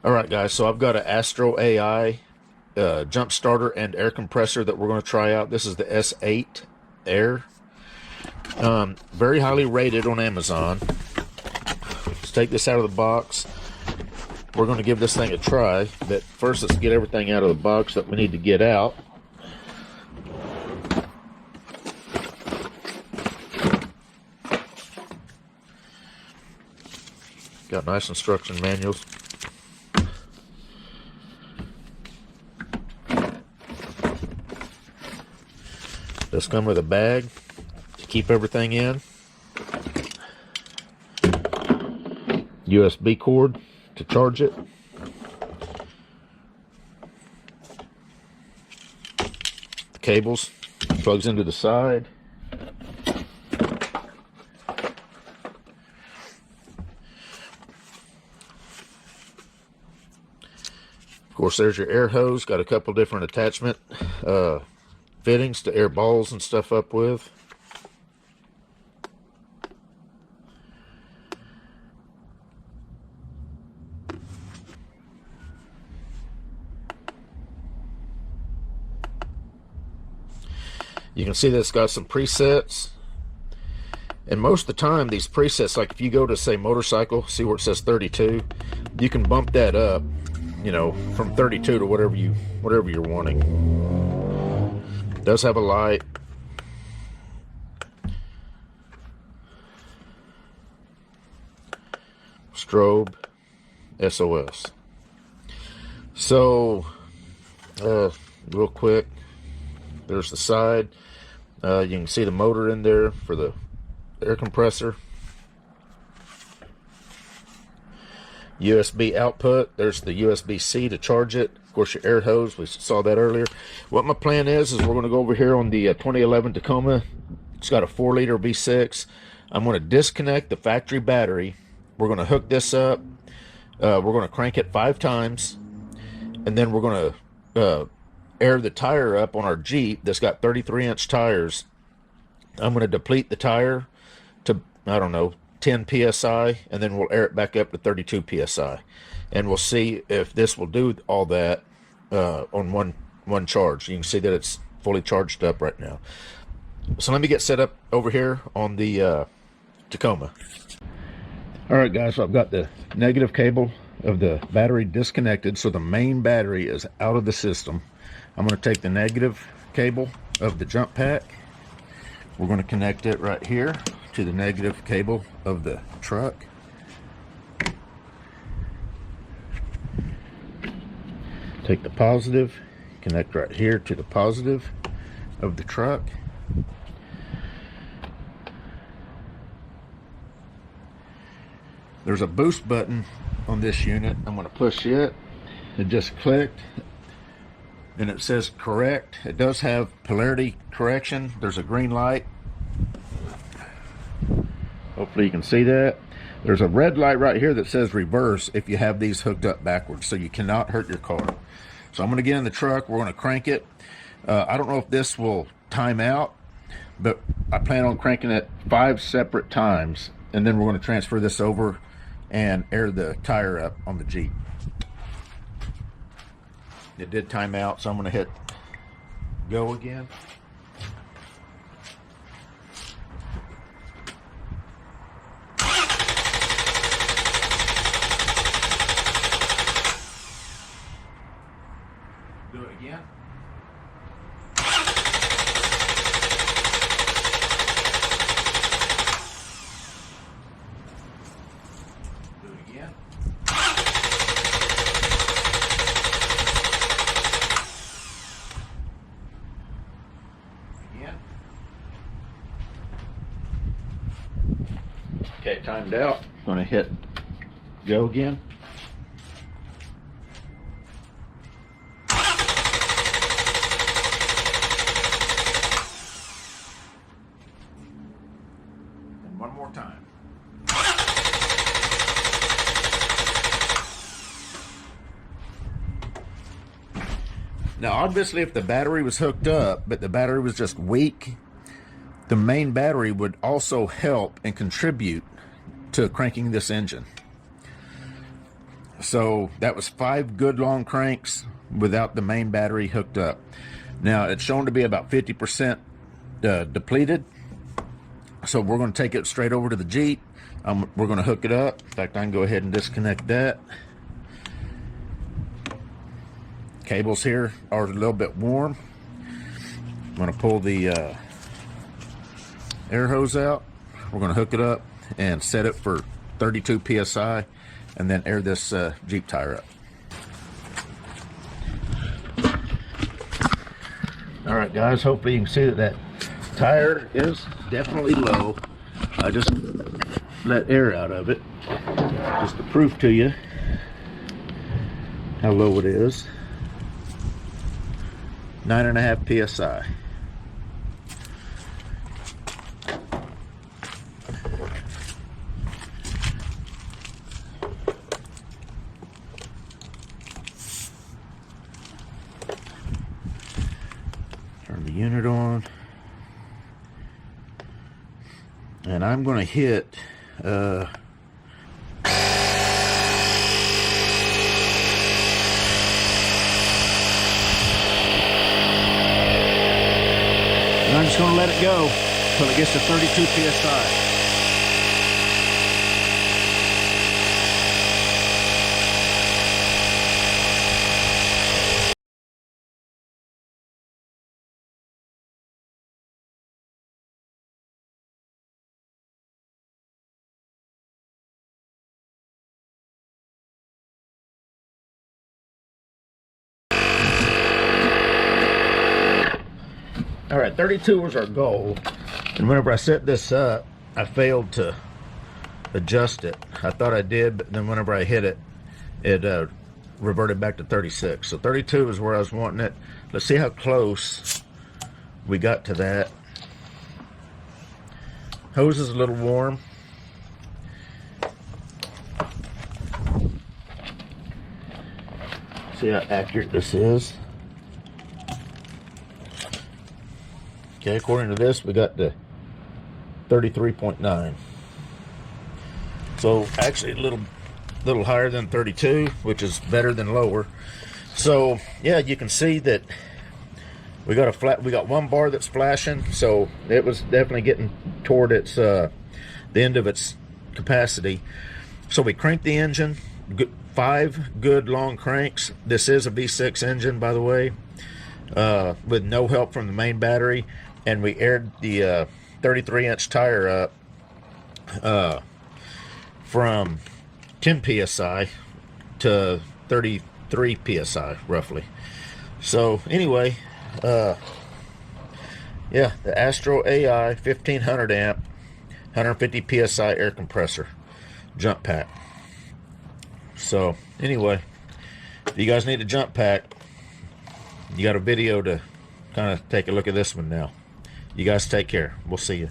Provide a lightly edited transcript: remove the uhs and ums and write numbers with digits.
All right, guys, so I've got an Astro AI jump starter and air compressor that we're going to try out. This is the S8 Air. Very highly rated on Amazon. Let's take this out of the box. We're going to give this thing a try, but first let's get everything out of the box that we need to get out. Got nice instruction manuals. This comes with a bag to keep everything in. USB cord to charge it. The cables plugs into the side. Of course, there's your air hose. Got a couple different attachment fittings to air balls and stuff up with. You can see that it's got some presets. And most of the time, these presets, like if you go to, say, motorcycle, see where it says 32, you can bump that up, you know, from 32 to whatever you're wanting. It does have a light. Strobe, SOS. So, real quick, there's the side. You can see the motor in there for the air compressor. USB output. There's the USB-C to charge it. Of course, your air hose. We saw that earlier. What my plan is we're going to go over here on the 2011 Tacoma. It's got a 4-liter V6. I'm going to disconnect the factory battery. We're going to hook this up. We're going to crank it 5 times. And then we're going to air the tire up on our Jeep that's got 33-inch tires. I'm going to deplete the tire to, I don't know, 10 psi, and then we'll air it back up to 32 psi, and we'll see if this will do all that on one charge. You can see that it's fully charged up right now. So let me get set up over here on the Tacoma. All right, guys, so I've got the negative cable of the battery disconnected, so the main battery is out of the system. I'm going to take the negative cable of the jump pack. We're going to connect it right here to the negative cable of the truck. Take the positive, connect right here to the positive of the truck. There's a boost button on this unit. I'm going to push it. It just clicked. And it says correct. It does have polarity correction. There's a green light. Hopefully you can see that. There's a red light right here that says reverse if you have these hooked up backwards, so you cannot hurt your car. So I'm going to get in the truck. We're going to crank it. I don't know if this will time out, but I plan on cranking it 5 separate times, and then we're going to transfer this over and air the tire up on the Jeep. It did time out, so I'm going to hit go again. Do it again. Do it again. Okay, timed out. I'm going to hit go again. And one more time. Now, obviously, if the battery was hooked up, but the battery was just weak, the main battery would also help and contribute to cranking this engine. So that was 5 good long cranks without the main battery hooked up. Now it's shown to be about 50% depleted. So we're going to take it straight over to the Jeep. We're going to hook it up. In fact, I can go ahead and disconnect that. Cables here are a little bit warm. I'm going to pull the air hose out. We're going to hook it up and set it for 32 psi and then air this Jeep tire up. All right, guys, hopefully you can see that tire is definitely low. I just let air out of it just to prove to you how low it is. 9.5 psi. Turn the unit on, and I'm going to hit and I'm just going to let it go until it gets to 32 psi. All right, 32 was our goal, and whenever I set this up, I failed to adjust it. I thought I did, but then whenever I hit it, it reverted back to 36. So 32 is where I was wanting it. Let's see how close we got to that. Hose is a little warm. See how accurate this is. Okay, according to this, we got the 33.9. So actually a little higher than 32, which is better than lower. So yeah, you can see that we got one bar that's flashing, so it was definitely getting toward its the end of its capacity. So we cranked the engine, 5 good long cranks. This is a V6 engine, by the way, with no help from the main battery. And we aired the 33-inch tire up from 10 psi to 33 psi, roughly. So anyway, yeah, the Astro AI 1500 amp, 150 psi air compressor jump pack. So anyway, if you guys need a jump pack, you got a video to kind of take a look at this one now. You guys take care. We'll see you.